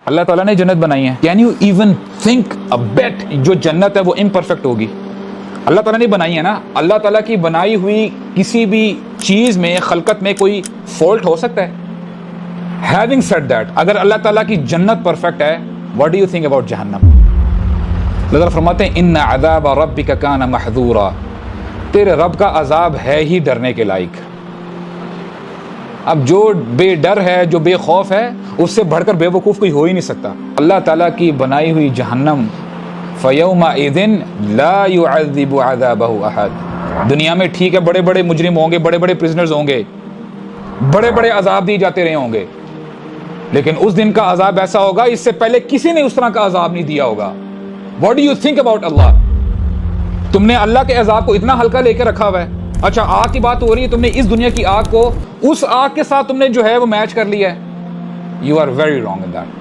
अल्लाह ताला ने जन्नत बनाई है। कैन यू इवन थिंक अ बेट जो जन्नत है वो इम्परफेक्ट होगी? अल्लाह ताला ने बनाई है ना। अल्लाह ताला की बनाई हुई किसी भी चीज़ में, खलकत में कोई फॉल्ट हो सकता है? हैविंग सेड दैट, अगर अल्लाह ताला की जन्नत परफेक्ट है, what do you think about जहन्नम? अल्लाह ताला फरमाते हैं इन्ना अज़ाब रब्बिका काना महज़ूरा, तेरे रब का अजाब है ही डरने के लायक। अब जो बेडर है, जो बेखौफ है, उससे बढ़कर बेवकूफ़ कोई हो ही नहीं सकता। अल्लाह ताला की बनाई हुई जहन्नम फ़यौमइज़िन ला युअज़्ज़िबु अज़ाबहु अहद। दुनिया में ठीक है बड़े बड़े मुजरिम होंगे, बड़े बड़े प्रिजनर्स होंगे, बड़े बड़े अजाब दिए जाते रहे होंगे, लेकिन उस दिन का अजाब ऐसा होगा इससे पहले किसी ने उस तरह का अजाब नहीं दिया होगा। What do you think about अल्लाह? तुमने अल्लाह के अजाब को इतना हल्का लेकर रखा हुआ है। अच्छा, आग की बात हो रही है, तुमने इस दुनिया की आग को उस आग के साथ तुमने जो है वो मैच कर लिया है। You are very wrong in that.